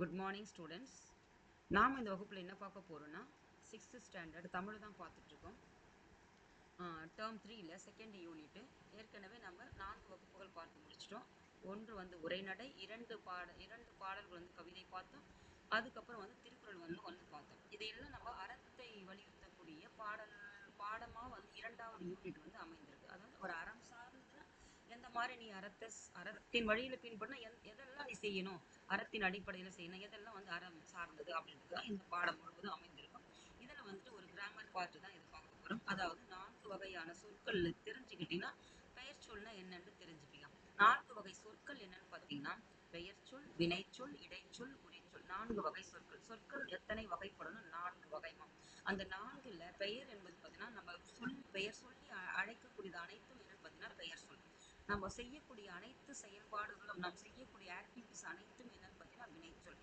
Good morning students. நாம் இந்த வகுப்பில் என்ன பார்க்க போகிறோன்னா 6th ஸ்டாண்டர்ட் தமிழ் தான் பார்த்துட்ருக்கோம். டேர்ம் 3ல் செகண்ட் யூனிட்டு ஏற்கனவே நம்ம 4 வகுப்புகள் பார்த்து முடிச்சிட்டோம். ஒன்று வந்து உரைநடை, இரண்டு பாடல்கள் வந்து கவிதை பார்த்தோம். அதுக்கப்புறம் வந்து திருக்குறள் வந்து பார்த்தோம். இதையெல்லாம் நம்ம அறத்தை வலியுறுத்தக்கூடிய பாடமாக வந்து இரண்டாவது யூனிட் வந்து அமைந்திருக்கு. அதாவது ஒரு அறம் சார்ந்ததுன்னா எந்த மாதிரி நீ அறத்தின் வழியில் பின்பற்றினா எதெல்லாம் நீ செய்யணும், அறத்தின் அடிப்படையில் செய்யணும், எதெல்லாம் வந்து அறம் சார்ந்தது அப்படின்றது தான் இந்த பாடம் முழுவதும் அமைந்திருக்கும். இதில் வந்துட்டு ஒரு கிராமர் பார்ட்டு தான் இதை பார்க்க போகிறோம். அதாவது 4 வகையான சொற்கள் தெரிஞ்சுக்கிட்டீங்கன்னா பெயர் சொல்னா என்னன்னு தெரிஞ்சுப்பீங்க. 4 வகை சொற்கள் என்னன்னு பார்த்தீங்கன்னா பெயர் சொல், வினைச்சொல், இடைச்சொல், உரிச்சொல். 4 வகை சொற்கள். சொற்கள் எத்தனை வகைப்படணும்? 4 வகைமா. அந்த 4ல் பெயர் என்பது பார்த்தீங்கன்னா நம்ம பெயர் சொல்லி அழைக்கக்கூடியது அனைத்தும் என்னன்னு பார்த்தீங்கன்னா பெயர் சொல். நம்ம செய்யக்கூடிய அனைத்து செயல்பாடுகளும், நாம் செய்யக்கூடிய ஆக்டிவிட்டிஸ் அனைத்தும் என்னன்னு பார்த்தீங்கன்னா வினைச்சொல்.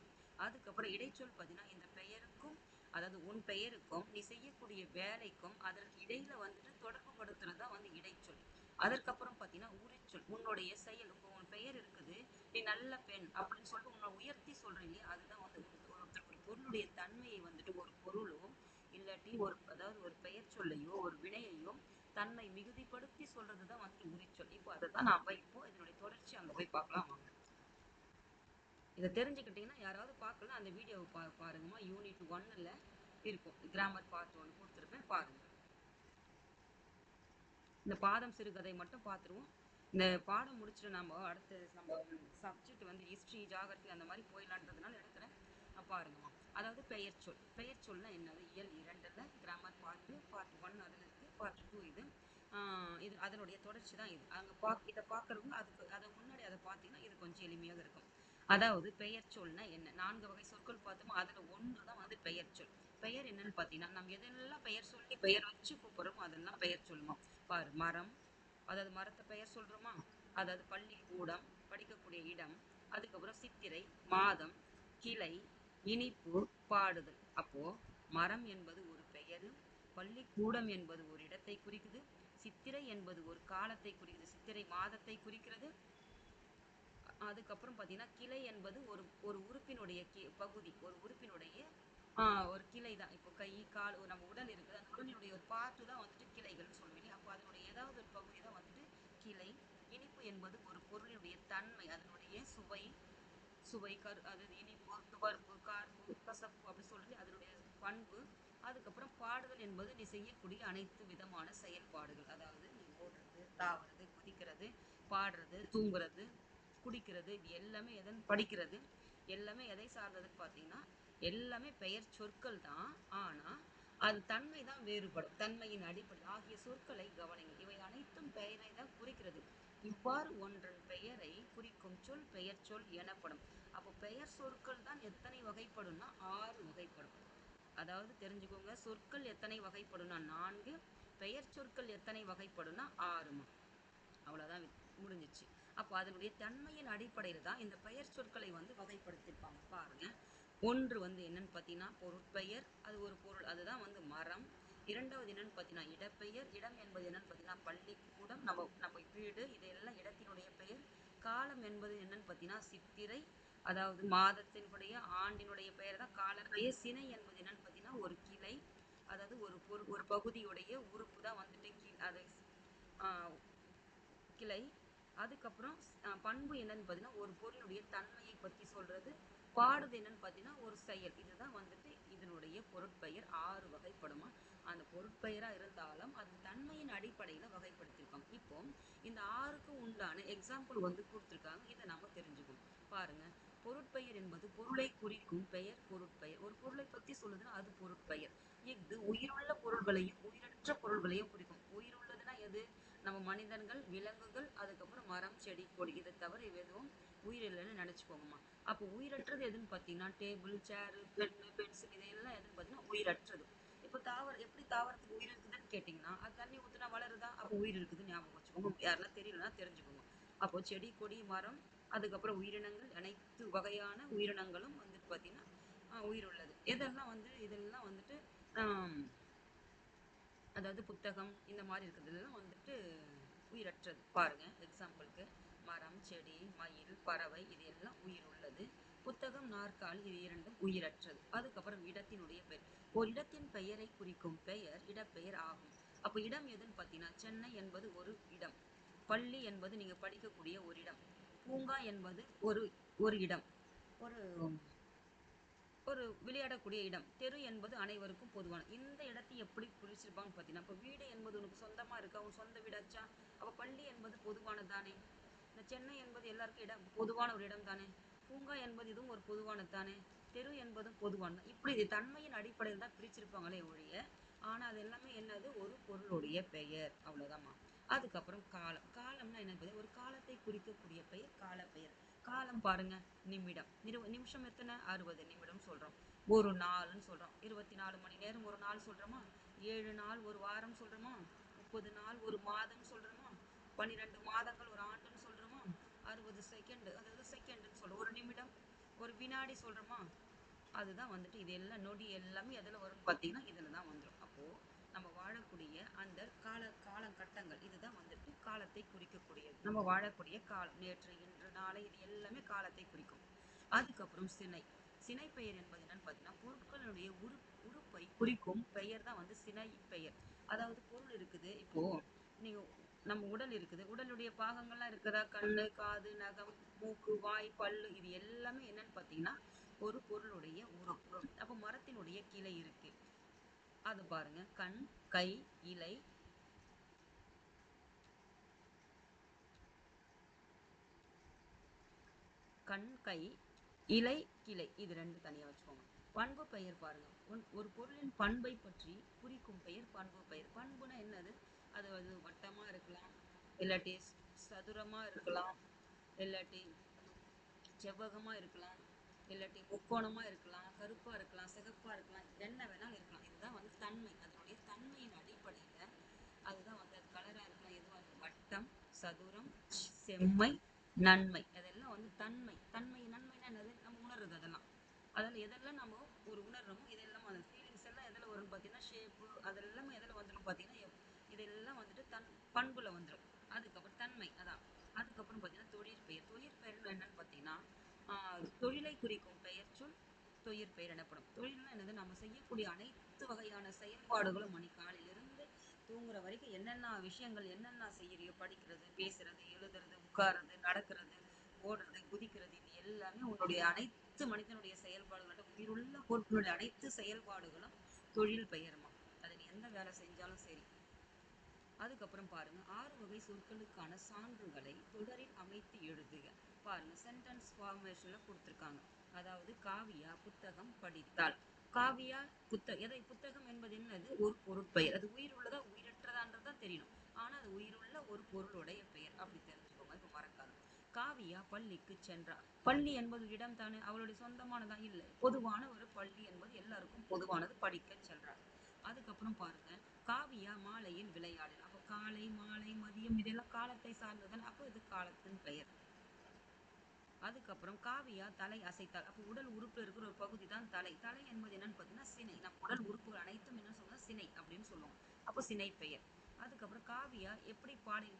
அதுக்கப்புறம் இடைச்சொல் பார்த்தீங்கன்னா இந்த பெயருக்கும், அதாவது உன் பெயருக்கும் நீ செய்யக்கூடிய வேலைக்கும் அதற்கு இடையில வந்துட்டு தொடர்பு படுத்துறது தான் வந்து இடைச்சொல். அதற்கப்புறம் பார்த்தீங்கன்னா உரிச்சொல். உன்னுடைய செயல், இப்போ உன் பெயர் இருக்குது, நீ நல்ல பெண் அப்படின்னு சொல்லிட்டு உன்னை உயர்த்தி சொல்ற இல்லையா, அதுதான் வந்து ஒரு பொருளுடைய தன்மையை வந்துட்டு ஒரு பொருளோ இல்லாட்டி அதாவது ஒரு பெயர் சொல்லையோ ஒரு வினையையோ தன்மை மிகுதிப்படுத்தி சொல்றது தான் வந்துட்டு உரிச்சொல். இப்போ அதை தான் நாம இதனுடைய தொடர்ச்சி அங்க போய் பார்க்கலாம் வாங்க. இதை தெரிஞ்சுக்கிட்டீங்கன்னா யாராவது பார்க்கலாம், அந்த வீடியோவை பாருங்கம்மா. யூனிட் 1ல் இருக்கும், கிராமர் பார்ட் 1 கொடுத்துருப்பேன், பாருங்க. இந்த பாதம் சிறுகதை மட்டும் பார்த்துருவோம். இந்த பாடம் முடிச்சுட்டு அடுத்து நம்ம சப்ஜெக்ட் வந்து ஹிஸ்ட்ரி, ஜாகிரபி அந்த மாதிரி போயிடலான்றதுனால எடுக்கிறேன், பாருங்கம்மா. அதாவது பெயர் சொல். பெயர் சொல்னா என்னது? இயல் 2ல் கிராமர் பார்ட் 1 அதில் இருக்குது, பார்ட் 2 இது. இது அதனுடைய தொடர்ச்சி தான் இது. அங்கே இதை பார்க்குறவங்க அதை முன்னாடி அதை பார்த்தீங்கன்னா இது கொஞ்சம் எளிமையாக இருக்கும். அதாவது பெயர் சொல்னா என்ன? 4 வகை சொற்கள் பார்த்தோமோ அதில் ஒன்று தான் வந்து பெயர் சொல். பெயர் என்னன்னு பார்த்தீங்கன்னா நம்ம எதெல்லாம் பெயர் சொல்லி பெயர் வச்சு கூப்பிட்றோமோ அதெல்லாம் பெயர் சொல்லுமா. பாரு, மரம், அதாவது மரத்தை பெயர் சொல்றோமா, அதாவது பள்ளிக்கூடம், படிக்கக்கூடிய இடம், அதுக்கப்புறம் சித்திரை, மாதம், கிளை, இனிப்பு, பாடுதல். அப்போ மரம் என்பது ஒரு பெயர், பள்ளிக்கூடம் என்பது ஒரு இடத்தை குறிக்குது, சித்திரை என்பது ஒரு காலத்தை குறிக்குது, சித்திரை மாதத்தை குறிக்கிறது. அதுக்கப்புறம் பார்த்தீங்கன்னா கிளை என்பது ஒரு ஒரு உறுப்பினுடைய பகுதி, ஒரு உறுப்பினுடைய ஒரு கிளை தான். இப்போ கை, கால், நம்ம உடல் இருக்குது, அந்த உடலினுடைய ஒரு பார்ட்டு தான் வந்துட்டு கிளைகள்னு சொல்லுவீங்க. அப்போ அதனுடைய ஏதாவது ஒரு பகுதி தான் வந்துட்டு கிளை. இனிப்பு என்பது ஒரு பொருளினுடைய தன்மை, அதனுடைய சுவை, அது இனிப்பு, துவர்ப்பு, கார்ப்பு, கசப்பு அப்படி சொல்றது அதனுடைய பண்பு. அதுக்கப்புறம் பாடுதல் என்பது நீ செய்யக்கூடிய அனைத்து விதமான செயல்பாடுகள், அதாவது நீ ஓடுறது, தாவுறது, குதிக்கிறது, பாடுறது, தூங்குறது, குடிக்கிறது, இது எல்லாமே படிக்கிறது எல்லாமே எதை சார்ந்ததுன்னு பார்த்தீங்கன்னா எல்லாமே பெயர் சொற்கள் தான். ஆனால் அது தன்மை தான் வேறுபடும். தன்மையின் அடிப்படை ஆகிய சொற்களை கவனிங்க. இவை அனைத்தும் பெயரை தான் குறிக்கிறது. இவ்வாறு ஒன்றன் பெயரை குறிக்கும் சொல் பெயர் சொல் எனப்படும். அப்போ பெயர் சொற்கள் தான் எத்தனை வகைப்படும்னா 6 வகைப்படும். அதாவது தெரிஞ்சுக்கோங்க, சொற்கள் எத்தனை வகைப்படும்னா 4, பெயர் சொற்கள் எத்தனை வகைப்படும்னா 6மா. அவ்வளோதான், முடிஞ்சிச்சு. அப்போ அதனுடைய தன்மையின் அடிப்படையில் தான் இந்த பெயர் சொற்களை வந்து வகைப்படுத்தியிருப்பாங்க. பாருங்க, ஒன்று வந்து என்னன்னு பார்த்தீங்கன்னா பொருட்பெயர், அது ஒரு பொருள், அதுதான் வந்து மரம். இரண்டாவது என்னன்னு பார்த்தீங்கன்னா இடப்பெயர். இடம் என்பது என்னன்னு பார்த்தீங்கன்னா பள்ளிக்கூடம், நம்ம வீடு, இதெல்லாம் இடத்தினுடைய பெயர். காலம் என்பது என்னன்னு பார்த்தீங்கன்னா சித்திரை, அதாவது மாதத்தினுடைய ஆண்டினுடைய பெயர் தான் காலப்பெயர். சினை என்பது என்னன்னு பார்த்தீங்கன்னா ஒரு கிளை, அதாவது ஒரு பகுதியுடைய உறுப்பு தான் வந்துட்டு அது கிளை. அதுக்கப்புறம் பண்பு என்னன்னு பார்த்தீங்கன்னா ஒரு பொருளுடைய தன்மையை பற்றி சொல்றது. பாடுது என்னன்னு பார்த்தீங்கன்னா ஒரு செயல். இதுதான் வந்துட்டு இதனுடைய பொருட்பெயர். 6 வகைப்படுமா. அந்த பொருட்பெயராக இருந்தாலும் அது தன்மையின் அடிப்படையில் வகைப்படுத்தியிருப்பாங்க. இப்போ இந்த 6க்கும் உண்டான எக்ஸாம்பிள் வந்து கொடுத்துருக்காங்க, இதை நாம தெரிஞ்சுக்கணும். பாருங்க, பொருட்பெயர் என்பது பொருளை குறிக்கும் பெயர் பொருட்பெயர். ஒரு பொருளை பற்றி சொல்லுதுன்னா அது பொருட்பெயர். இது உயிருள்ள பொருள்களையும் உயிரற்ற பொருள்களையும் குறிக்கும். உயிருள்ளதுன்னா எது? நம்ம மனிதர்கள், விலங்குகள், அதுக்கப்புறம் மரம், செடி, கொடி, இதை தவிர எதுவும் உயிர் இல்லைன்னு நினச்சிக்கோங்கம்மா. அப்போ உயிரற்றது எதுன்னு பார்த்தீங்கன்னா டேபிள், சேரு, பென்னு, பென்சில், இதெல்லாம் எதுன்னு பார்த்தீங்கன்னா உயிரற்றது. இப்போ எப்படி தாவரத்துக்கு உயிர் இருக்குதுன்னு கேட்டிங்கன்னா அது தண்ணி ஊற்றினா வளருதா, அப்போ உயிர் இருக்குதுன்னு ஞாபகம் வச்சுக்கோங்க. யாரெல்லாம் தெரியலன்னா தெரிஞ்சுக்கோங்க. அப்போ செடி, கொடி, மரம், அதுக்கப்புறம் உயிரினங்கள், அனைத்து வகையான உயிரினங்களும் வந்துட்டு பார்த்தீங்கன்னா உயிர் உள்ளது. இதெல்லாம் வந்துட்டு அதாவது புத்தகம் இந்த மாதிரி இருக்கிறதுலாம் வந்துட்டு உயிரற்றது. பாருங்க, எக்ஸாம்பிளுக்கு மரம், செடி, மயில், பறவை, இது எல்லாம் உயிர் உள்ளது. புத்தகம் நாற்காலி இது இரண்டும் உயிரற்றது. அதுக்கப்புறம் இடத்தினுடைய பெயர். ஒரு இடத்தின் பெயரை குறிக்கும் பெயர் இடப்பெயர் ஆகும். அப்போ இடம் எதுன்னு பார்த்தீங்கன்னா, சென்னை என்பது ஒரு இடம், பள்ளி என்பது நீங்க படிக்கக்கூடிய ஒரு இடம், பூங்கா என்பது ஒரு ஒரு இடம், ஒரு ஒரு விளையாடக்கூடிய இடம், தெரு என்பது அனைவருக்கும் பொதுவான. இந்த இடத்தை எப்படி பிரிச்சிருப்பாங்கன்னு பார்த்தீங்கன்னா, இப்போ வீடு என்பது உனக்கு சொந்தமா இருக்கா, உன் சொந்த வீடாச்சா, அப்போ பள்ளி என்பது பொதுவானது தானே, இந்த சென்னை என்பது எல்லாருக்கும் இடம் பொதுவான ஒரு இடம் தானே, பூங்கா என்பது இதுவும் ஒரு பொதுவானது தானே, தெரு என்பதும் பொதுவானது. இப்படி இது தன்மையின் அடிப்படையில் தான் பிரிச்சிருப்பாங்களே ஒழிய, ஆனால் அது எல்லாமே என்னது, ஒரு பொருளுடைய பெயர், அவ்வளோதாம்மா. அதுக்கப்புறம் காலம். காலம்னா என்ன, ஒரு காலத்தை குறிக்கக்கூடிய பெயர் கால பெயர். காலம் பாருங்க, நிமிடம். நிமிஷம் எத்தனை, 60 நிமிடம் சொல்றோம். ஒரு நாள்னு சொல்றோம், 24 மணி நேரம் ஒரு நாள் சொல்றோமா, 7 நாள் ஒரு வாரம் சொல்றோமா, 30 நாள் ஒரு மாதம் சொல்றோமா, 12 மாதங்கள் ஒரு ஆண்டுன்னு சொல்றோமா, 60 செகண்ட், அதாவது செகண்ட்னு சொல்றோம், ஒரு நிமிடம் ஒரு வினாடி சொல்றோமா. அதுதான் வந்துட்டு இது எல்லாம் நொடி எல்லாமே எதில் வரும்னு பார்த்தீங்கன்னா இதில் தான் வந்துடும். அப்போது நம்ம வாழக்கூடிய அந்த காலகட்டங்கள் இதுதான் வந்துட்டு காலத்தை குறிக்கக்கூடியது. நம்ம வாழக்கூடிய காலம், நேற்று இன்று நாளை, இது எல்லாமே காலத்தை குறிக்கும். அதுக்கப்புறம் சினை. சினை பெயர் என்பது என்னன்னு பார்த்தீங்கன்னா, பொருட்களுடைய உறுப்பை குறிக்கும் பெயர் தான் வந்து சினை பெயர். அதாவது பொருள் இருக்குது, இப்போ நீங்க நம்ம உடல் இருக்குது, உடலுடைய பாகங்கள்லாம் இருக்குதா, கண்ணு காது நகம் மூக்கு வாய் பல்லு, இது எல்லாமே என்னன்னு பார்த்தீங்கன்னா ஒரு பொருளுடைய உறுப்பு. அப்போ மரத்தினுடைய கிளை இருக்கு, அது பாருங்க, கண் கை இலை, கண் கை இலை கிளை, இது ரெண்டு தனியா வச்சுக்கோங்க. பண்பு பெயர் பாருங்க, ஒரு பொருளின் பண்பை பற்றி குறிக்கும் பெயர் பண்பு பெயர். பண்புனா என்னது, அது வந்து வட்டமா இருக்கலாம், இல்லாட்டி சதுரமா இருக்கலாம், இல்லாட்டி செவ்வகமா இருக்கலாம், இல்லாட்டி முக்கோணமா இருக்கலாம், கருப்பா இருக்கலாம், சிகப்பா இருக்கலாம், என்ன வேணாலும் இருக்கலாம். இதுதான் வந்து தன்மை, அதனுடைய தன்மையின் அடிப்படையில அதுதான் வந்து அது கலரா இருக்கலாம், எதுவா இருக்கும், வட்டம் சதுரம் செம்மை நன்மை, அதெல்லாம் வந்து தன்மை. தன்மை நன்மைனா என்னது, நம்ம உணர்றது அதெல்லாம். அதில் எதெல்லாம் நம்ம ஒரு உணர்றோமோ இதெல்லாம் அந்த ஃபீலிங்ஸ் எல்லாம் எதில் வரும்னு பார்த்தீங்கன்னா, ஷேப்பு அதெல்லாம் எதில் வந்துடும் பார்த்தீங்கன்னா, இதெல்லாம் வந்துட்டு பண்புல வந்துடும். அதுக்கப்புறம் தன்மை அதான். அதுக்கப்புறம் பார்த்தீங்கன்னா தொழிற்பெயர். தொழிற்பெயர் என்னன்னு பார்த்தீங்கன்னா, தொழிலை குறிக்கும் பெயர் சொல் தொழிற்பெயர் எனப்படும். தொழில்னா என்னது, நம்ம செய்யக்கூடிய அனைத்து வகையான செயல்பாடுகளும் மணி காலையிலிருந்து தூங்குற வரைக்கும் என்னென்ன விஷயங்கள் என்னென்ன செய்யறியோ, படிக்கிறது பேசுறது எழுதுறது உட்கார்றது நடக்கிறது ஓடுறது குதிக்கிறது, இது எல்லாமே உன்னுடைய அனைத்து மனிதனுடைய செயல்பாடுகளோட உயிருள்ள பொருட்களுடைய அனைத்து செயல்பாடுகளும் தொழில் பெயருமா. அதை நீ எந்த வேலை செஞ்சாலும் சரி. அதுக்கப்புறம் பாருங்க, 6 வகை சொற்களுக்கான சான்றுகளை தொடரில் அமைத்து எழுதுக. பாருங்க, சென்டென்ஸ் ஃபார்மேஷன்ல கொடுத்துருக்காங்க. அதாவது காவியா புத்தகம் படித்தாள். காவியா புத்தகம் என்பது என்னது, ஒரு பொருட்பெயர். அது உயிர் உள்ளதா உயிரற்றதான்றதான் தெரியணும். ஆனா அது உயிருள்ள ஒரு பொருளுடைய பெயர், அப்படி தெரிஞ்சுக்கோங்க, இப்ப மறக்காது. காவியா பள்ளிக்கு சென்றார். பள்ளி என்பது இடம் தானே, அவளுடைய சொந்தமானதா இல்லை, பொதுவான ஒரு பள்ளி என்பது எல்லாருக்கும் பொதுவானது, படிக்க சென்றார். அதுக்கப்புறம் பாருங்க, காவியா மாலையில் விளையாடினார். அப்போ காலை மாலை மதியம் இதெல்லாம் காலத்தை சார்ந்ததுன்னு, அப்போ இது காலத்தின் பெயர். அதுக்கப்புறம் காவியா தலை அசைத்தாள். அப்போ உடல் உறுப்பு இருக்கிற ஒரு பகுதி தான் தலை. தலை என்பது என்னன்னு பார்த்தீங்கன்னா சினை. நம்ம உடல் உறுப்புகள் அனைத்தும் என்ன சொல்லுவோம், சினை அப்படின்னு சொல்லுவோம். அப்போ சினை பெயர். அதுக்கப்புறம் காவியா எப்படி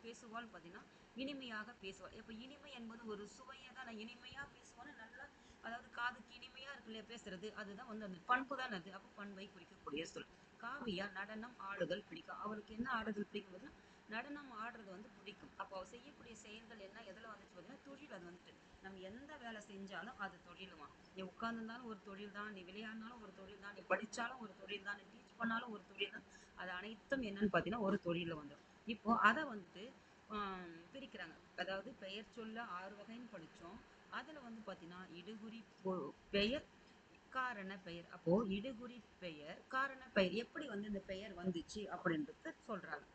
பேசுவாள் பார்த்தீங்கன்னா, இனிமையாக பேசுவாள். இப்போ இனிமை என்பது ஒரு சுவையை தான், இனிமையா பேசுவான்னு நல்லா, அதாவது காதுக்கு இனிமையா இருக்கு இல்லையா பேசுறது, அதுதான் வந்து அந்த பண்பு தான் அது. அப்போ பண்பை குறிக்கக்கூடிய சொல். காவியா நடனம் ஆடுதல் பிடிக்கும். அவளுக்கு என்ன ஆடுதல் பிடிக்கும் பார்த்தீங்கன்னா, நடனம் ஆடுறது வந்து பிடிக்கும். அப்போ அவ செய்யக்கூடிய செயல்கள் என்ன எதில் வந்துச்சு பார்த்தீங்கன்னா தொழில். அது வந்துட்டு நம்ம எந்த வேலை செஞ்சாலும் அது தொழிலுமா. நீ உட்கார்ந்துருந்தாலும் ஒரு தொழில் தான், நீ விளையாடினாலும் ஒரு தொழில் தான், நீ படிச்சாலும் ஒரு தொழில் தான், நீ டீச் பண்ணாலும் ஒரு தொழில் தான். அது அனைத்தும் என்னன்னு பார்த்தீங்கன்னா ஒரு தொழில வந்துடும். இப்போ அதை வந்துட்டு பிரிக்கிறாங்க. அதாவது பெயர் சொல்ல 6 வகைன்னு படித்தோம். அதில் வந்து பார்த்தீங்கன்னா இடுகுறி பெயர் காரண பெயர். அப்போ இடுகுறி பெயர் காரண பெயர் எப்படி வந்து இந்த பெயர் வந்துச்சு அப்படின்றது சொல்றாங்க.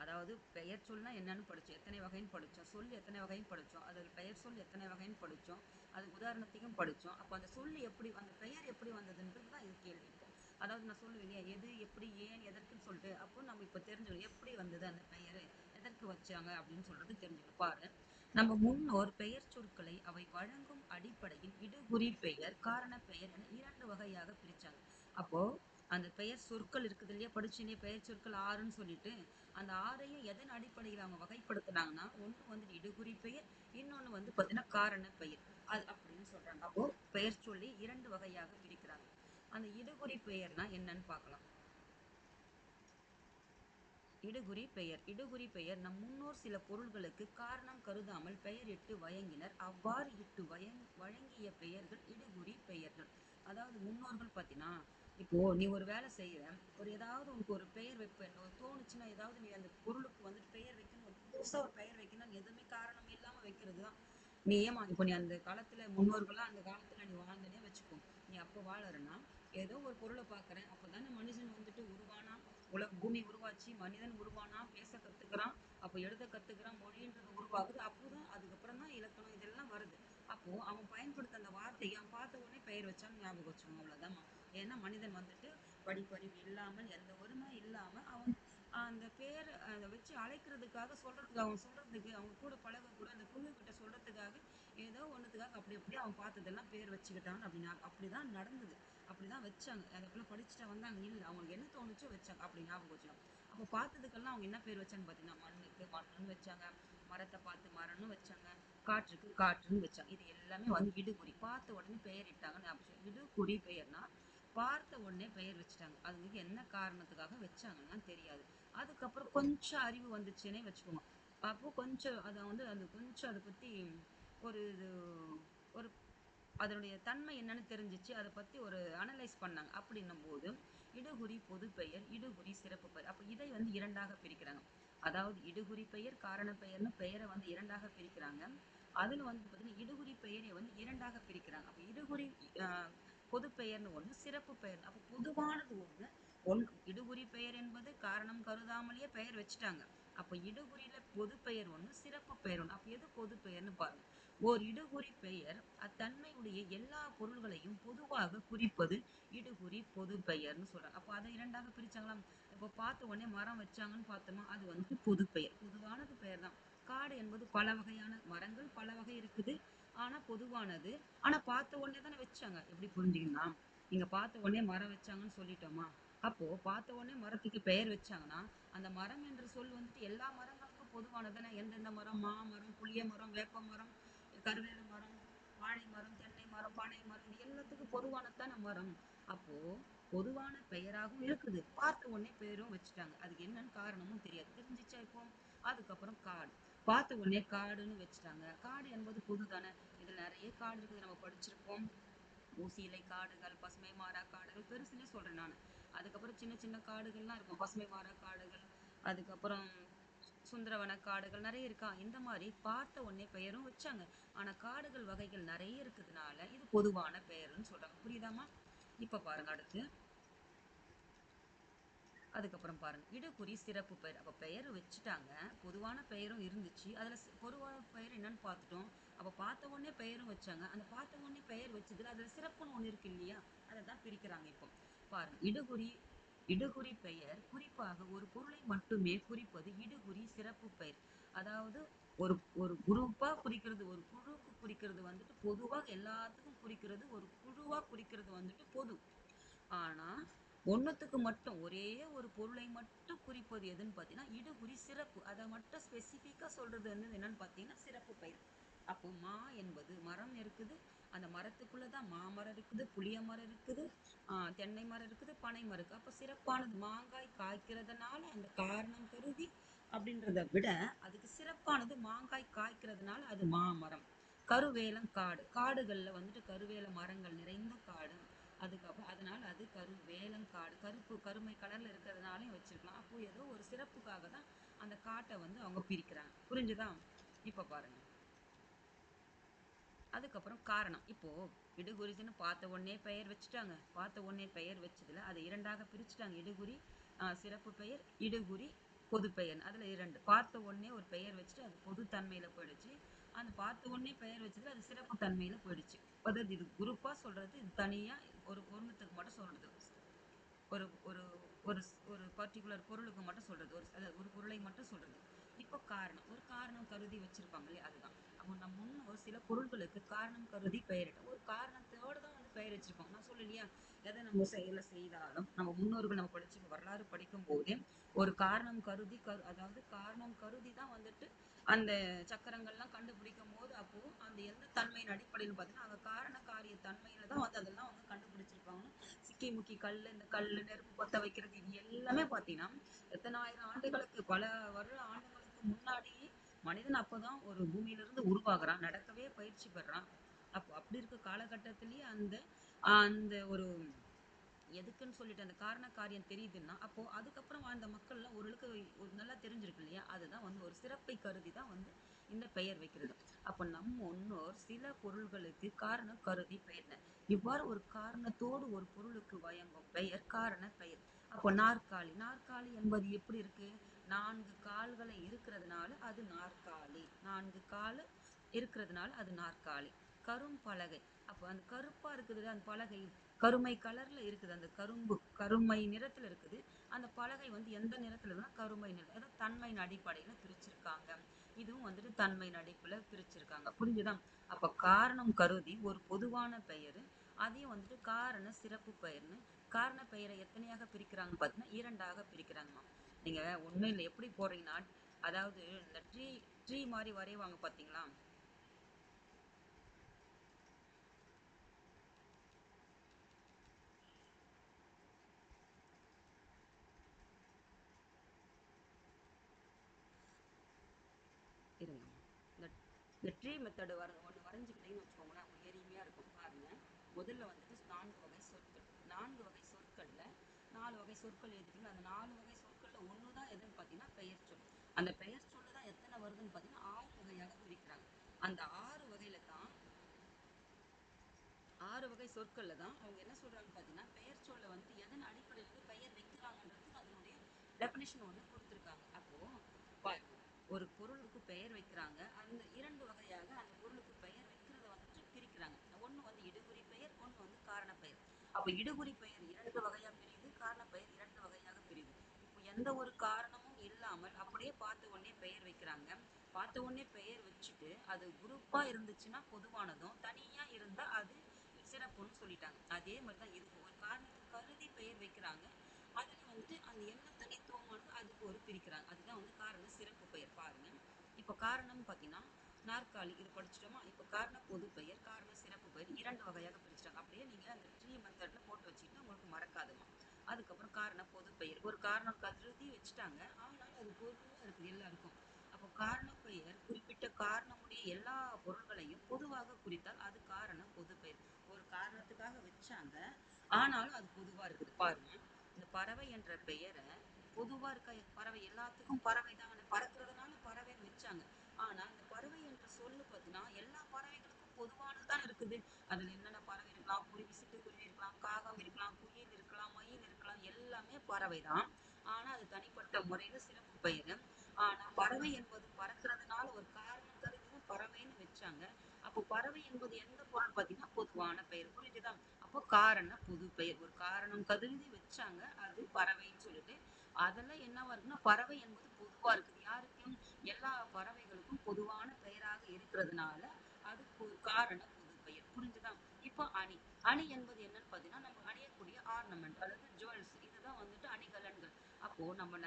அதாவது பெயர் சொல்னா என்னன்னு படித்தோம், எத்தனை வகைன்னு படித்தோம், சொல் எத்தனை வகைன்னு படித்தோம், அதில் பெயர் சொல் எத்தனை வகைன்னு படித்தோம், அது உதாரணத்தையும் படித்தோம். அப்போ அந்த சொல் எப்படி, அந்த பெயர் எப்படி வந்ததுன்றது தான் இது கேள்வி. இப்போ அதாவது நான் சொல்லுவேன் இல்லையா, எது எப்படி ஏன் எதற்குன்னு சொல்லிட்டு, அப்போ நம்ம இப்போ தெரிஞ்சுக்கணும் எப்படி வந்தது அந்த பெயர், எதற்கு வச்சாங்க அப்படின்னு சொல்றது தெரிஞ்சுக்கணும். பாரு, நம்ம முன்னோர் பெயர் சொற்களை அவை வழங்கும் அடிப்படையில் இடுகுறி பெயர் காரண பெயர் என 2 வகையாக பிரிச்சாங்க. அப்போ அந்த பெயர் சொற்கள் இருக்குது இல்லையா, படிச்சுனே பெயர் சொற்கள் 6ன்னு சொல்லிட்டு, அந்த 6ஐயும் எதன் அடிப்படையில் அவங்க வகைப்படுத்துனாங்கன்னா, ஒன்று வந்து இடுகுறி பெயர், இன்னொன்று வந்து பார்த்தீங்கன்னா காரண பெயர், அது அப்படின்னு சொல்றாங்க. அப்போ பெயர் சொல்லி 2 வகையாக பிரிக்கிறாங்க. அந்த இடுகுறி பெயர்னா என்னன்னு பார்க்கலாம். இடுகுறி பெயர். இடுகுறி பெயர் நம் முன்னோர் சில பொருள்களுக்கு காரணம் கருதாமல் பெயரிட்டு வழங்கினர். அவ்வாறு இட்டு வழங்கிய பெயர்கள் இடுகுறி பெயர்கள். அதாவது முன்னோர்கள் பார்த்தீங்கன்னா, இப்போ நீ ஒரு வேலை செய்யற, ஒரு ஏதாவது உனக்கு ஒரு பெயர் வைப்பேன் தோணுச்சுன்னா, ஏதாவது நீ அந்த பொருளுக்கு வந்துட்டு பெயர் வைக்கணும், புதுசா ஒரு பெயர் வைக்கணும், எதுவுமே காரணம் இல்லாம வைக்கிறது தான். நீ ஏமா இப்போ நீ அந்த காலத்துல முன்னோர்களா அந்த காலத்துல நீ வாழ்ந்தனே வச்சுக்கோ. நீ அப்போ வாழறன்னா ஏதோ ஒரு பொருளை பார்க்கறேன், அப்பதானே மனுஷன் வந்துட்டு உருவானா, பூமி உருவாச்சு, மனிதன் உருவானா, பேச கத்துக்கிறான், அப்போ எழுத கத்துக்கிறான், மொழின்றது உருவாகுது. அப்போதான் அதுக்கப்புறம் தான் இலக்கணம் இதெல்லாம் வருது. அப்போ அவன் பயன்படுத்த அந்த வார்த்தையை அவன் பார்த்த உடனே பெயர் வச்சான்னு ஞாபகம் வச்சுக்கணும், அவ்வளவுதான். ஏன்னா மனிதன் வந்துட்டு படிப்பறிவு இல்லாமல் எந்த ஒருமை இல்லாம அவன் அந்த பேரை அதை வச்சு அழைக்கிறதுக்காக சொல்றதுக்கு அவன் சொல்றதுக்கு அவங்க கூட பழக கூட அந்த குழு கிட்ட சொல்றதுக்காக ஏதோ ஒண்ணுத்துக்காக அப்படி அப்படியே அவன் பார்த்ததெல்லாம் பேர் வச்சுக்கிட்டான். அப்படின்னா அப்படிதான் நடந்தது, அப்படிதான் வச்சாங்க. அதுக்குள்ள படிச்சுட்டு வந்தாங்க இல்ல, அவங்களுக்கு என்ன தோணுச்சோ வச்சாங்க. அப்படி ஞாபகம் வச்சுக்கணும். அப்போ பார்த்ததுக்கெல்லாம் அவங்க என்ன பேர் வச்சான்னு பார்த்தீங்கன்னா, மண்ணுக்கு மண்ணுன்னு வச்சாங்க, மரத்தை பார்த்து மரம்னு வச்சாங்க, காற்றுக்கு காற்றுன்னு வச்சாங்க. இது எல்லாமே வந்து இடுகுறி. பார்த்த உடனே பெயர் இட்டாங்கன்னு ஞாபகம். இடுகுறி பெயர்னா பார்த்த உடனே பெயர் வச்சுட்டாங்க. அதுக்கு என்ன காரணத்துக்காக வச்சாங்கன்னா தெரியாது. அதுக்கப்புறம் கொஞ்சம் அறிவு வந்துச்சுன்னே வச்சுக்கோங்க. அப்போ கொஞ்சம் அதை வந்து அந்த கொஞ்சம் அதை பத்தி ஒரு இது ஒரு அதனுடைய தன்மை என்னன்னு தெரிஞ்சிச்சு. அதை பத்தி ஒரு அனலைஸ் பண்ணாங்க. அப்படின்னும் போது இடுகுறி பொது பெயர், இடுகுறி சிறப்பு பெயர். அப்ப இதை வந்து இரண்டாக பிரிக்கிறாங்க. அதாவது இடுகுறி பெயர், காரண பெயர்னு பெயரை வந்து இரண்டாக பிரிக்கிறாங்க. அதுல வந்து பாத்தீங்கன்னா இடுகுறி பெயரை வந்து இரண்டாக பிரிக்கிறாங்க. அப்ப இடுகுறி பொது பெயர்னு ஒண்ணு, சிறப்பு பெயர். அப்ப பொதுவானது ஒண்ணு. இடுகுறி பெயர் என்பது காரணம் கருதாமலேயே பெயர் வச்சுட்டாங்க. அப்ப இடுகுறியில பொது பெயர் ஒண்ணு, சிறப்பு பெயர் ஒண்ணு. அப்ப எது பொது பெயர்னு பாருங்க. ஓர் இடுகுறி பெயர் அத்தன்மையுடைய எல்லா பொருள்களையும் பொதுவாக குறிப்பது இடுகுறி பொது பெயர்னு சொல்றாங்க. அப்ப அதை இரண்டாக பிரிச்சாங்களாம். இப்ப பார்த்த உடனே மரம் வச்சாங்கன்னு பார்த்தோமா, அது வந்துட்டு பொது பெயர், பொதுவானது பெயர் தான். காடு என்பது பல வகையான மரங்கள் பல வகை இருக்குது, ஆனா பொதுவானது. ஆனா பார்த்த உடனே தானே வச்சாங்க. எப்படி புரிஞ்சுக்கலாம்? நீங்க பார்த்த உடனே மரம் வச்சாங்கன்னு சொல்லிட்டோமா, அப்போ பார்த்த உடனே மரத்துக்கு பெயர் வச்சாங்கன்னா அந்த மரம் என்ற சொல் வந்துட்டு எல்லா மரங்களுக்கும் பொதுவானதானே. எந்தெந்த மரம், மாமரம், புளிய மரம், வேப்ப மரம், கருவேல மரம், வாழை மரம், தென்னை மரம், பனை மரம், இது எல்லாத்துக்கும் பொதுவானதான மரம். அப்போ பொதுவான பெயராகவும் இருக்குது, பார்த்த உடனே பேரும் வச்சுட்டாங்க. அதுக்கு என்னன்னு காரணமும் தெரியாது. தெரிஞ்சிச்சா இப்போ? அதுக்கப்புறம் காடு. பார்த்த உடனே காடுன்னு வச்சுட்டாங்க. காடு என்பது பொது தானே. இதுல நிறைய காடு இருக்குது, நம்ம படிச்சிருப்போம். ஊசி இலை காடுகள், பசுமை மாறா காடுகள், பெருசுன்னே சொல்றேன் நான். அதுக்கப்புறம் சின்ன சின்ன காடுகள்லாம் இருக்கும், பசுமை மாறா காடுகள். அதுக்கப்புறம் சுந்தரவன காடுகள் நிறைய இருக்கா. இந்த மாதிரி பார்த்த உடனே பெயரும் வச்சாங்க. ஆனா காடுகள் வகைகள் நிறைய இருக்கிறதுனால இது பொதுவான பெயர்னு சொல்றாங்க. புரியுதாமா? இப்ப பாருங்க அடுத்து. அதுக்கப்புறம் பாருங்க இடுகுறி சிறப்பு பெயர். அப்ப பெயர் வச்சுட்டாங்க, பொதுவான பெயரும் இருந்துச்சு. அதுல பொதுவான பெயர் என்னன்னு பார்த்துட்டோம். அப்ப பார்த்த உடனே பெயரும் வச்சாங்க. அந்த பார்த்த உடனே பெயர் வச்சதுல அதுல சிறப்புன்னு ஒண்ணு இருக்கு இல்லையா, அதை தான் பிரிக்கிறாங்க. இப்போ பாருங்க இடுகுறி. இடுகுறி பெயர் குறிப்பாக ஒரு பொருளை மட்டுமே குறிப்பது இடுகுறி சிறப்பு பெயர். அதாவது ஒரு ஒரு குரூப்பா குறிக்கிறது, ஒரு குழுக்கு குறிக்கிறது வந்துட்டு பொதுவா எல்லாத்துக்கும் குறிக்கிறது, ஒரு குழுவா குறிக்கிறது வந்துட்டு பொது. ஆனா ஒண்ணுத்துக்கு மட்டும் ஒரே ஒரு பொருளை மட்டும் குறிப்பது எதுன்னு பார்த்தீங்கன்னா இடுகுறி சிறப்பு. அதை மட்டும் ஸ்பெசிஃபிக்கா சொல்றது வந்து என்னன்னு பார்த்தீங்கன்னா சிறப்பு பெயர். அப்போ மா என்பது மரம் இருக்குது, அந்த மரத்துக்குள்ளதான் மாமரம் இருக்குது, புளிய மரம் இருக்குது, தென்னை மரம் இருக்குது, பனை மரம் இருக்கு. அப்ப சிறப்பானது மாங்காய் காய்க்கிறதுனால அந்த காரணம் கருதி அப்படின்றத விட அதுக்கு சிறப்பானது மாங்காய் காய்க்கிறதுனால அது மாமரம். கருவேலம் காடு, காடுகள்ல வந்துட்டு கருவேல மரங்கள் நிறைந்த காடு. அதுக்கப்புறம் அதனால அது கருவேலங்காடு, கருப்பு கருமை கலர்ல இருக்கிறதுனாலையும் வச்சிருக்கலாம். அப்போ ஏதோ ஒரு சிறப்புக்காக தான் அந்த காட்டை வந்து அவங்க பிரிக்கிறாங்க. புரிஞ்சுதா? இப்ப பாருங்க. அதுக்கப்புறம் காரணம். இப்போ இடுகுறின்னு பார்த்த உடனே பெயர் வச்சுட்டாங்க. பார்த்த உடனே பெயர் வச்சதுல அதை இரண்டாக பிரிச்சுட்டாங்க. இடுகுறி சிறப்பு பெயர், இடுகுறி பொது பெயர். அதுல இரண்டு. பார்த்த உடனே ஒரு பெயர் வச்சுட்டு அது பொது தன்மையில போயிடுச்சு. அந்த பார்த்த உடனே பெயர் வச்சதுல அது சிறப்பு தன்மையில போயிடுச்சு. அதாவது இது குரூப்பா சொல்றது, இது தனியா ஒரு ஒண்ணுத்துக்கு மட்டும் சொல்றது. ஒரு ஒரு ஒரு ஒரு பர்டிகுலர் பொருளுக்கு மட்டும் சொல்றது, ஒரு பொருளை மட்டும் சொல்றது. இப்போ காரணம், ஒரு காரணம் கருதி வச்சிருப்பாங்க இல்லையா, அதுதான். அப்போ நம்ம முன்னோர் சில பொருட்களுக்கு காரணம் கருதி பெயரிட்ட ஒரு காரணத்தோட தான் வந்து பெயர் வச்சிருப்பாங்க. நான் சொல்லலையா, எதை நம்ம செயலை செய்தாலும் நம்ம முன்னோர்கள் நம்ம படிச்சு வரலாறு படிக்கும் போதே ஒரு காரணம் கருதி அதாவது காரணம் கருதி தான் வந்துட்டு அந்த சக்கரங்கள்லாம் கண்டுபிடிக்கும் போது, அப்போ அந்த எந்த தன்மையின் அடிப்படையில் பார்த்தீங்கன்னா அங்க காரண காரிய தன்மையில தான் வந்து அதெல்லாம் வந்து கண்டுபிடிச்சிருப்பாங்க. சிக்கி முக்கி கல், இந்த கல் நெருப்பு பத்த வைக்கிறது, இது எல்லாமே பார்த்தீங்கன்னா எத்தனாயிரம் ஆண்டுகளுக்கு பல வருட ஆண்டுகளுக்கு முன்னாடியே மனிதன் அப்பதான் ஒரு பூமியிலிருந்து உருவாகுறான், நடக்கவே பயிற்சி பெறான். அப்போ அப்படி இருக்க காலகட்டத்திலேயே அந்த அந்த ஒரு எதுக்குன்னு சொல்லிட்டு அந்த காரண காரியம் தெரியுதுன்னா, அப்போ அதுக்கப்புறம் வாழ்ந்த மக்கள்லாம் ஓரளவுக்கு ஒரு நல்லா தெரிஞ்சிருக்கு இல்லையா? அதுதான் வந்து ஒரு சிறப்பை கருதி தான் வந்து இந்த பெயர் வைக்கிறது. அப்ப நம் முன்னோர் சில பொருள்களுக்கு காரணம் கருதி பெயர்னர். இவ்வாறு ஒரு காரணத்தோடு ஒரு பொருளுக்கு வழங்கும் பெயர் காரண பெயர். அப்போ நாற்காலி. நாற்காலி என்பது எப்படி இருக்கு? 4 கால்களை இருக்கிறதுனால அது நாற்காலி. 4 காலு இருக்கிறதுனால அது நாற்காலி. கரும்பலகை. அப்ப அந்த கருப்பா இருக்குது அந்த பலகை. கருமை கலர்ல இருக்குது. அந்த கருமை நிறத்துல இருக்குது. அந்த பலகை வந்து எந்த நிறத்துல இருக்குன்னா கருமை நிறம். அதாவது தன்மையின் அடிப்படையில பிரிச்சிருக்காங்க. இதுவும் வந்துட்டு தன்மையின் அடிப்படையில பிரிச்சிருக்காங்க. புரிஞ்சுதா? அப்ப காரணம் கருதி ஒரு பொதுவான பெயரு. அதையும் வந்துட்டு காரண சிறப்பு பெயர்னு காரண பெயரை எத்தனையாக பிரிக்கிறாங்கன்னு பார்த்தீங்கன்னா 2ஆக பிரிக்கிறாங்கம்மா. நீங்க ஒண்ணும் இல்லை எப்படி போடுறீங்கன்னா, அதாவது இந்த ட்ரீ ட்ரீ மாதிரி வரைவாங்க பாத்தீங்களா? இருங்க. இந்த இந்த ட்ரீ மெத்தடு ஒன்று வரைஞ்சிக்கிட்டீங்கன்னு வச்சுக்கோங்களேன், உங்களுக்கு எளிமையாக இருக்கும். பாருங்க, முதல்ல வந்துட்டு 4 வகை சொற்கள். 4 வகை சொற்கள்ல 4 வகை சொற்கள் எழுதிட்டீங்க. அந்த 4 வகை சொற்கள்ல ஒன்று தான் எதுன்னு பார்த்தீங்கன்னா பெயர் சொல். அந்த பெயர் சொல்லு தான் எத்தனை வருதுன்னு பார்த்தீங்கன்னா 6 வகையாக பிரிக்கிறாங்க. அந்த 6 வகையில தான் 6 வகை சொற்கள்ல தான் அவங்க என்ன சொல்றாங்கன்னு பார்த்தீங்கன்னா பெயர் சொல்ல வந்து எதன் அடிப்படையில் பெயர் வைக்கிறாங்கன்றதுக்கு அதனுடைய டெஃபினிஷன் ஒன்று கொடுத்துருக்காங்க. அப்போ பாருங்க, ஒரு பொருளுக்கு பெயர் வைக்கிறாங்க. அந்த 2 வகையாக அந்த பொருளுக்கு பெயர் வைக்கிறத வந்துட்டு பிரிக்கிறாங்க. ஒண்ணு வந்து இடுகுறி பெயர், ஒண்ணு வந்து காரண பெயர். அப்ப இடுகுறி பெயர் 2 வகையா பிரியுது, காரண பெயர் 2 வகையாக பிரியுது. இப்போ எந்த ஒரு காரணமும் இல்லாமல் அப்படியே பார்த்த உடனே பெயர் வைக்கிறாங்க. பார்த்த உடனே பெயர் வச்சுட்டு அது குரூப்பா இருந்துச்சுன்னா பொதுவானதும், தனியா இருந்தா அது சிறப்புன்னு சொல்லிட்டாங்க. அதே மாதிரி தான் இதுக்கு ஒரு காரணத்தை கருதி பெயர் வைக்கிறாங்க. அதுல வந்துட்டு அந்த என்ன தனித்துவமானது அதுக்கு ஒரு பிரிக்கிறாங்க. அதுதான் வந்து காரண சிறப்பு பெயர். பாருங்க, இப்ப காரணம் பாத்தீங்கன்னா நாற்காலி இது படிச்சிட்டோமா? இப்ப காரண பொது பெயர், காரண சிறப்பு பெயர் 2 வகையாக பிரிச்சிட்டாங்க. அப்படியே நீங்க அந்த ட்ரீ மெத்தட்ல போட்டு வச்சுக்கிட்டு உங்களுக்கு மறக்காதுமா. அதுக்கப்புறம் காரண பொது பெயர் ஒரு காரணம் கருதி வச்சுட்டாங்க. ஆனாலும் அது பொதுவா இருக்குது எல்லாருக்கும். அப்போ காரண பெயர் குறிப்பிட்ட காரணமுடைய எல்லா பொருள்களையும் பொதுவாக குறித்தால் அது காரண பொது பெயர். ஒரு காரணத்துக்காக வச்சாங்க. ஆனாலும் அது பொதுவா இருக்குது. பாருங்க, இந்த பறவை என்ற பெயரை பொதுவா இருக்க பறவை எல்லாத்துக்கும் பறவை தான் பறக்கிறதுனால பறவைன்னு வச்சாங்க. ஆனா இந்த பறவை என்ற சொல்லு பார்த்தீங்கன்னா எல்லா பறவைகளுக்கும் பொதுவானது தான் இருக்குது. அதுல என்னென்ன பறவை இருக்கலாம், குருவி, சிட்டுக்குருவி இருக்கலாம், காகம் இருக்கலாம், குயில் இருக்கலாம், மயில் இருக்கலாம், எல்லாமே பறவை தான். ஆனா அது தனிப்பட்ட முறையில சிறப்பு பெயரு. ஆனா பறவை என்பது பறக்கிறதுனால ஒரு காரணம் கருதி தான் பறவைன்னு வச்சாங்க. அப்போ பறவை என்பது எந்த பொருள் பார்த்தீங்கன்னா பொதுவான பெயர். புரிஞ்சுதா? அப்போ காரண பொது பெயர் ஒரு காரணம் கருதி வச்சாங்க, அது பறவைன்னு சொல்லிட்டு. அதெல்லாம் என்னவா இருக்குன்னா பறவை என்பது பொதுவா இருக்குது. யாருக்கு? எல்லா பறவைகளுக்கும் பொதுவான பெயராக இருக்கிறதுனால அதுக்கு ஒரு காரண பொது பெயர். புரிஞ்சுதா? இப்போ அணி. அணி என்பது என்னன்னு பார்த்தீங்கன்னா நம்ம அணியக்கூடிய ஆர்னமெண்ட், அதாவது ஜுவல்ஸ். இதுதான் வந்துட்டு அணிகலன்கள். அப்போ நம்ம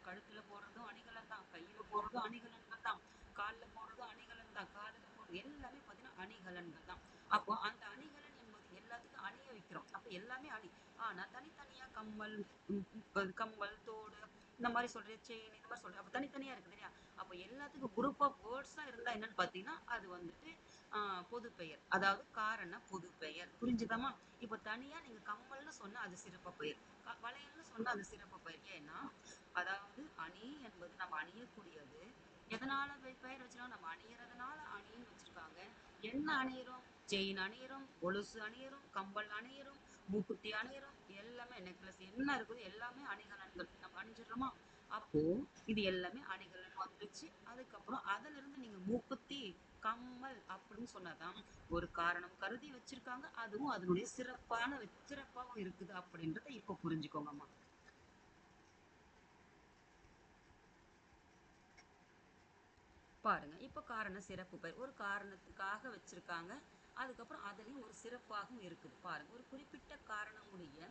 கழுத்துல போடுறதும் அணிகலன் தான், கையில போடுறதும் அணிகலன்கள் தான், கால்ல போடுறதும் அணிகலன் தான், காதுல போடுறது எல்லாமே பார்த்தீங்கன்னா அணிகலன்கள் தான். அப்போ அந்த அணிகலன் என்பது எல்லாத்துக்கும் அணிய வைக்கிறோம். அப்ப எல்லாமே அணி. ஆனா தனித்தனியா கம்மல், கம்மல், தோடு, இந்த மாதிரி சொல்றேன், செயின், இந்த மாதிரி சொல்றேன். அப்ப தனித்தனியா இருக்குது இல்லையா? அப்ப எல்லாத்துக்கும் குரூப் ஆஃப் வேர்ட்ஸா இருந்தா என்னன்னு பாத்தீங்கன்னா அது வந்துட்டு பொது பெயர், அதாவது காரண பொது பெயர். புரிஞ்சுதாமா? இப்ப தனியா நீங்க கம்மல்னு சொன்னா அது சிறப்பு பெயர், வளையல்னு சொன்னா அது சிறப்பு பெயர். ஏன்னா அதாவது அணி என்பது நம்ம அணியக்கூடியது. எதனால பெயர் வச்சிருக்காங்க? நம்ம அணியறதுனால அணின்னு வச்சிருக்காங்க. என்ன அணியிறோம்? செயின் அணியிறோம், கொலுசு அணியிறோம், கம்பல் அணியிறோம், மூக்குத்தி அணியிறோம், எல்லாமே நெக்லஸ் என்ன இருக்குது எல்லாமே அணிகலன்கள் நம்ம அணிஞ்சிடறோமா? அப்போ இது எல்லாமே அணிகலன் வந்துருச்சு. அதுக்கப்புறம் அதுல இருந்து நீங்க மூக்குத்தி, கம்மல் அப்படின்னு சொன்னாதான் ஒரு காரணம் கருதி வச்சிருக்காங்க. அதுவும் அதனுடைய சிறப்பாகவும் இருக்குது அப்படின்றத இப்ப புரிஞ்சுக்கோங்கம்மா. பாருங்க, இப்ப காரண சிறப்பு பெயர் ஒரு காரணத்துக்காக வச்சிருக்காங்க. அதுக்கப்புறம் அதுலயும் ஒரு சிறப்பாகவும் இருக்குது. பாருங்க, ஒரு குறிப்பிட்ட காரணமுடைய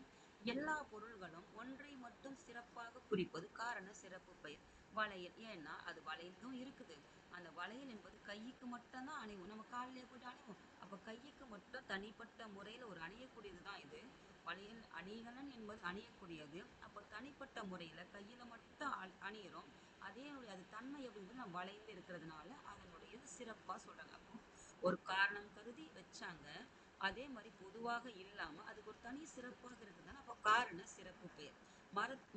எல்லா பொருள்களும் ஒன்றை மட்டும் சிறப்பாக குறிப்பது காரண சிறப்பு பெயர். வளையல், ஏன்னா அது வளையலும் இருக்குது. அந்த வளையல் என்பது கைக்கு மட்டும்தான் அணிவோம், நம்ம காலிலே போயிட்டு அணிவோம். அப்ப கைக்கு மட்டும் தனிப்பட்ட முறையில ஒரு அணியக்கூடியது தான் இது. வளையல் அணிகலன் என்பது அணியக்கூடியது. அப்ப தனிப்பட்ட முறையில கையில மட்டும் அணியிறோம். அது தன்மை எப்படி நம்ம வளைந்து இருக்கிறதுனால அதனுடைய சிறப்பா சொல்றாங்க. அப்போ ஒரு காரணம் கருதி வச்சாங்க. அதே மாதிரி பொதுவாக இல்லாம அதுக்கு ஒரு தனி சிறப்பாக இருக்குதுன்னா அப்போ காரண சிறப்பு பெயர்.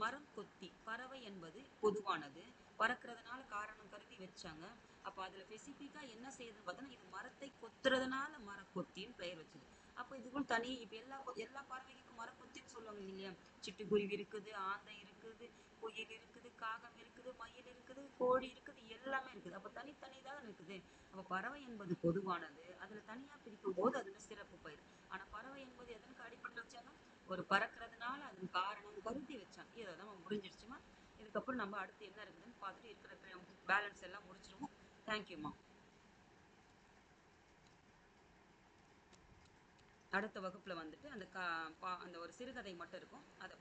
மரம் கொத்தி பறவை என்பது பொதுவானது, பறக்கிறதுனால காரணம் கருதி வச்சாங்க. அப்ப அதுல ஸ்பெசிபிக்கா என்ன செய்யுதுன்னு பார்த்தோன்னா இது மரத்தை கொத்துறதுனால மரக்கொத்தின்னு பெயர் வச்சது. அப்ப இதுக்கும் தனி இப்ப எல்லா பறவைகளுக்கும் மரக்கொத்தின்னு சொல்லுவாங்க இல்லையா? சிட்டுக்குருவி இருக்குது, ஆந்தை இருக்குது, குயில் இருக்குது, காகம் இருக்குது, மயில் இருக்குது, கோழி இருக்குது, எல்லாமே இருக்குது. அப்ப தனித்தனி தான் இருக்குது. அப்ப பறவை என்பது பொதுவானது, அதுல தனியா பிரிக்கும் போது அதுல சிறப்பு பெயர். ஆனா பறவை என்பது எதற்கு அடிப்பட்டு வச்சாங்க? ஒரு பறக்கிறதுனால அதன் காரணம் கருதி வச்சாங்க. இதை நம்ம முடிஞ்சிருச்சுமா. இதுக்கப்புறம் நம்ம அடுத்து என்ன இருக்குதுன்னு பார்த்துட்டு இருக்கிற பேலன்ஸ் எல்லாம் முடிச்சிருவோம். தேங்க்யூமா. அடுத்த வகுப்புல வந்துட்டு அந்த ஒரு சிறுகதை மட்டும் இருக்கும், அதை